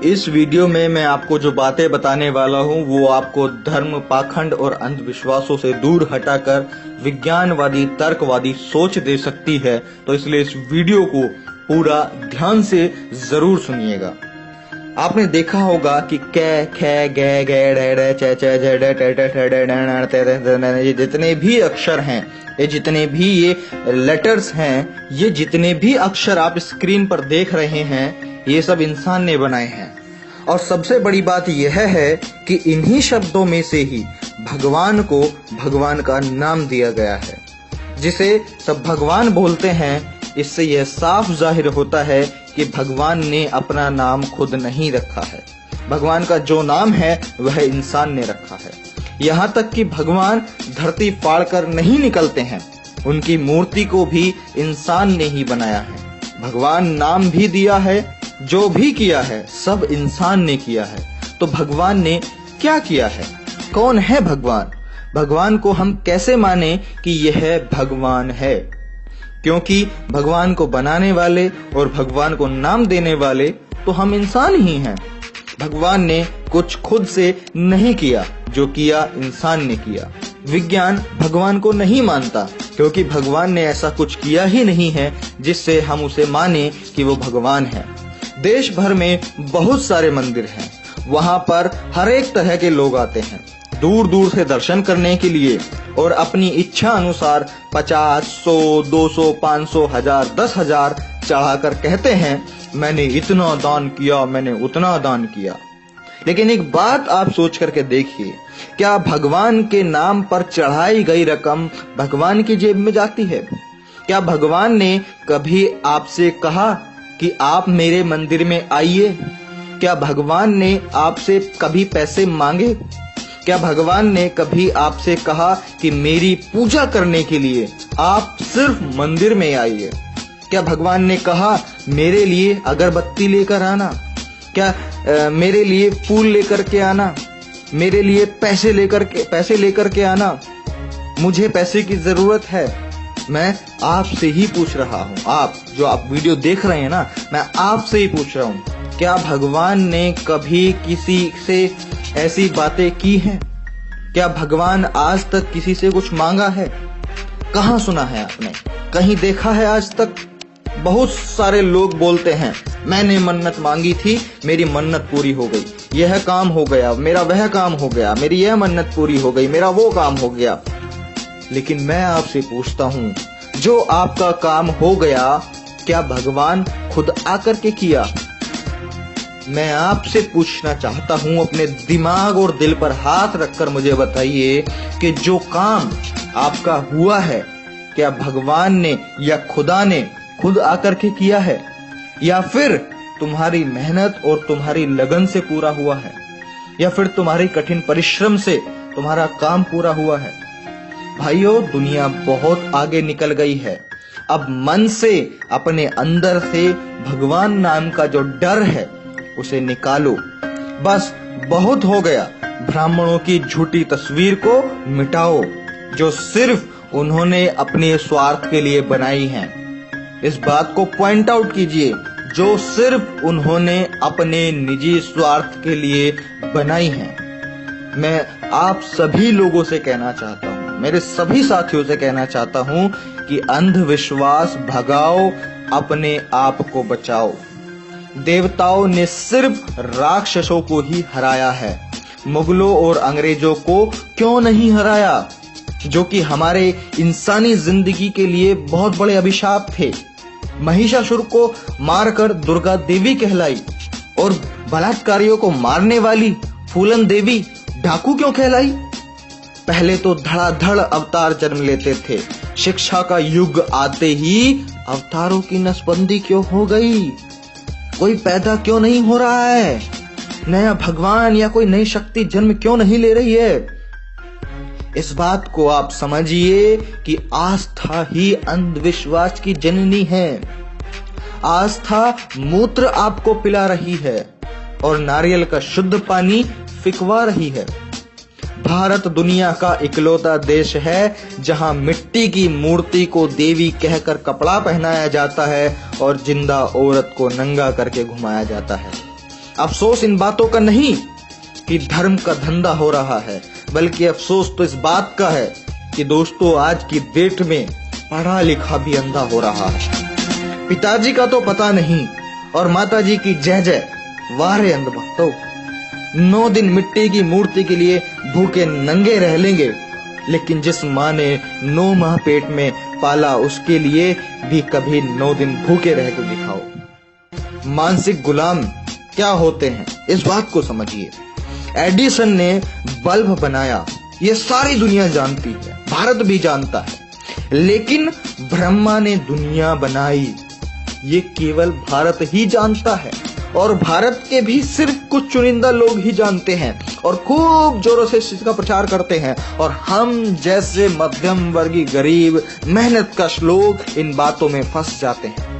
इस वीडियो में मैं आपको जो बातें बताने वाला हूँ वो आपको धर्म, पाखंड और अंधविश्वासों से दूर हटाकर विज्ञानवादी, तर्कवादी सोच दे सकती है। तो इसलिए इस वीडियो को पूरा ध्यान से जरूर सुनिएगा। आपने देखा होगा कि कै, खे, गे, गे, डे, डे, चे, चे, जे, डे, टे, टे, टे, डे, डे, टे, टे, टे, टे, ये जितने भी अक्षर हैं, ये जितने भी ये लेटर्स हैं, ये जितने भी अक्षर आप स्क्रीन पर देख रहे हैं, ये सब इंसान ने बनाए हैं। और सबसे बड़ी बात यह है कि इन्हीं शब्दों में से ही भगवान को भगवान का नाम दिया गया है, जिसे सब भगवान बोलते हैं। इससे यह साफ जाहिर होता है कि भगवान ने अपना नाम खुद नहीं रखा है। भगवान का जो नाम है वह इंसान ने रखा है। यहाँ तक कि भगवान धरती फाड़कर नहीं निकलते हैं, उनकी मूर्ति को भी इंसान ने ही बनाया है। भगवान नाम भी दिया है, जो भी किया है सब इंसान ने किया है। तो भगवान ने क्या किया है? कौन है भगवान? भगवान को हम कैसे माने कि यह भगवान है? क्योंकि भगवान को बनाने वाले और भगवान को नाम देने वाले तो हम इंसान ही हैं। भगवान ने कुछ खुद से नहीं किया, जो किया इंसान ने किया। विज्ञान भगवान को नहीं मानता, क्योंकि भगवान ने ऐसा कुछ किया ही नहीं है जिससे हम उसे माने कि वो भगवान है। देश भर में बहुत सारे मंदिर हैं, वहां पर हर एक तरह के लोग आते हैं दूर दूर से दर्शन करने के लिए, और अपनी इच्छा अनुसार 50, 100, 200, 500, 1000, 10,000 चढ़ाकर कहते हैं मैंने इतना दान किया, मैंने उतना दान किया। लेकिन एक बात आप सोच करके देखिए, क्या भगवान के नाम पर चढ़ाई गई रकम भगवान की जेब में जाती है? क्या भगवान ने कभी आपसे कहा कि आप मेरे मंदिर में आइए? क्या भगवान ने आपसे कभी पैसे मांगे? क्या भगवान ने कभी आपसे कहा कि मेरी पूजा करने के लिए आप सिर्फ मंदिर में आइए? क्या भगवान ने कहा मेरे लिए अगरबत्ती लेकर आना? क्या मेरे लिए फूल लेकर के आना? मेरे लिए पैसे लेकर के आना? मुझे पैसे की जरूरत है। मैं आपसे ही पूछ रहा हूँ, आप जो आप वीडियो देख रहे हैं ना, मैं आपसे ही पूछ रहा हूँ, क्या भगवान ने कभी किसी से ऐसी बातें की हैं? क्या भगवान आज तक किसी से कुछ मांगा है? कहाँ सुना है आपने? कहीं देखा है आज तक? बहुत सारे लोग बोलते हैं मैंने मन्नत मांगी थी, मेरी मन्नत पूरी हो गई, यह काम हो गया, मेरा वह काम हो गया, मेरी यह मन्नत पूरी हो गई, मेरा वो काम हो गया। लेकिन मैं आपसे पूछता हूँ, जो आपका काम हो गया, क्या भगवान खुद आकर के किया? मैं आपसे पूछना चाहता हूं, अपने दिमाग और दिल पर हाथ रखकर मुझे बताइए कि जो काम आपका हुआ है, क्या भगवान ने या खुदा ने खुद आकर के किया है, या फिर तुम्हारी मेहनत और तुम्हारी लगन से पूरा हुआ है, या फिर तुम्हारी कठिन परिश्रम से तुम्हारा काम पूरा हुआ है? भाइयों, दुनिया बहुत आगे निकल गई है। अब मन से, अपने अंदर से भगवान नाम का जो डर है उसे निकालो। बस बहुत हो गया। ब्राह्मणों की झूठी तस्वीर को मिटाओ, जो सिर्फ उन्होंने अपने स्वार्थ के लिए बनाई है। इस बात को पॉइंट आउट कीजिए, जो सिर्फ उन्होंने अपने निजी स्वार्थ के लिए बनाई है। मैं आप सभी लोगों से कहना चाहता हूँ, मेरे सभी साथियों से कहना चाहता हूँ कि अंधविश्वास भगाओ, अपने आप को बचाओ। देवताओं ने सिर्फ राक्षसों को ही हराया है, मुगलों और अंग्रेजों को क्यों नहीं हराया, जो कि हमारे इंसानी जिंदगी के लिए बहुत बड़े अभिशाप थे। महिषासुर को मारकर दुर्गा देवी कहलाई, और बलात्कारियों को मारने वाली फूलन देवी डाकू क्यों कहलाई? पहले तो धड़ाधड़ अवतार जन्म लेते थे, शिक्षा का युग आते ही अवतारों की नसबंदी क्यों हो गई? कोई पैदा क्यों नहीं हो रहा है? नया भगवान या कोई नई शक्ति जन्म क्यों नहीं ले रही है? इस बात को आप समझिए कि आस्था ही अंधविश्वास की जननी है। आस्था मूत्र आपको पिला रही है और नारियल का शुद्ध पानी फिकवा रही है। भारत दुनिया का इकलौता देश है जहां मिट्टी की मूर्ति को देवी कहकर कपड़ा पहनाया जाता है और जिंदा औरत को नंगा करके घुमाया जाता है। अफसोस इन बातों का नहीं कि धर्म का धंधा हो रहा है, बल्कि अफसोस तो इस बात का है कि दोस्तों आज की डेट में पढ़ा लिखा भी अंधा हो रहा है। पिताजी का तो पता नहीं और माताजी की जय जय, वारे अंधभक्तों। 9 दिन मिट्टी की मूर्ति के लिए भूखे नंगे रह लेंगे, लेकिन जिस माँ ने 9 माह पेट में पाला उसके लिए भी कभी 9 दिन भूखे रह के दिखाओ। मानसिक गुलाम क्या होते हैं इस बात को समझिए। एडिसन ने बल्ब बनाया, ये सारी दुनिया जानती है, भारत भी जानता है, लेकिन ब्रह्मा ने दुनिया बनाई ये केवल भारत ही जानता है, और भारत के भी सिर्फ कुछ चुनिंदा लोग ही जानते हैं और खूब जोरों से इसका प्रचार करते हैं, और हम जैसे मध्यम वर्गीय गरीब मेहनतकश लोग इन बातों में फंस जाते हैं।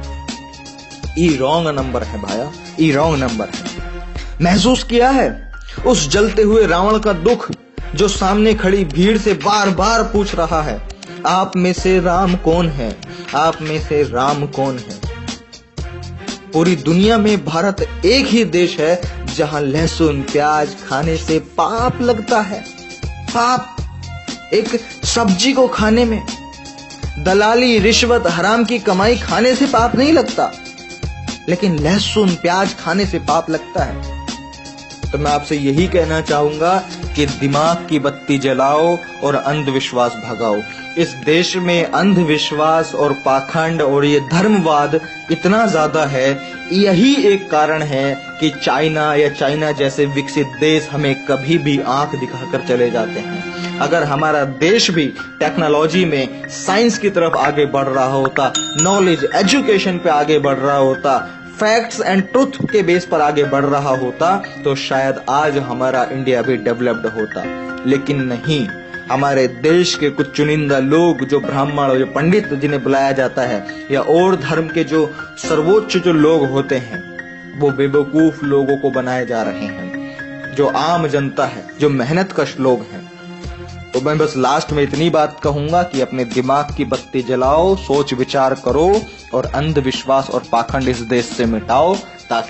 ई रॉन्ग नंबर है भाया, ई रॉन्ग नंबर है। महसूस किया है उस जलते हुए रावण का दुख जो सामने खड़ी भीड़ से बार बार पूछ रहा है, आप में से राम कौन है, आप में से राम कौन है। पूरी दुनिया में भारत एक ही देश है जहां लहसुन प्याज खाने से पाप लगता है। पाप एक सब्जी को खाने में, दलाली रिश्वत हराम की कमाई खाने से पाप नहीं लगता, लेकिन लहसुन प्याज खाने से पाप लगता है। तो मैं आपसे यही कहना चाहूंगा कि दिमाग की बत्ती जलाओ और अंधविश्वास भगाओ। इस देश में अंधविश्वास और पाखंड और ये धर्मवाद इतना ज्यादा है, यही एक कारण है कि चाइना जैसे विकसित देश हमें कभी भी आंख दिखाकर चले जाते हैं। अगर हमारा देश भी टेक्नोलॉजी में साइंस की तरफ आगे बढ़ रहा होता, नॉलेज एजुकेशन पे आगे बढ़ रहा होता, फैक्ट्स एंड ट्रुथ के बेस पर आगे बढ़ रहा होता, तो शायद आज हमारा इंडिया भी डेवलप्ड होता। लेकिन नहीं, हमारे देश के कुछ चुनिंदा लोग जो ब्राह्मण और जो पंडित जिन्हें बुलाया जाता है, या और धर्म के जो सर्वोच्च जो लोग होते हैं, वो बेवकूफ लोगों को बनाए जा रहे हैं। जो आम जनता है, जो मेहनतकश लोग हैं। तो मैं बस लास्ट में इतनी बात कहूंगा कि अपने दिमाग की बत्ती जलाओ, सोच विचार करो और अंधविश्वास और पाखंड इस देश से मिटाओ, ताकि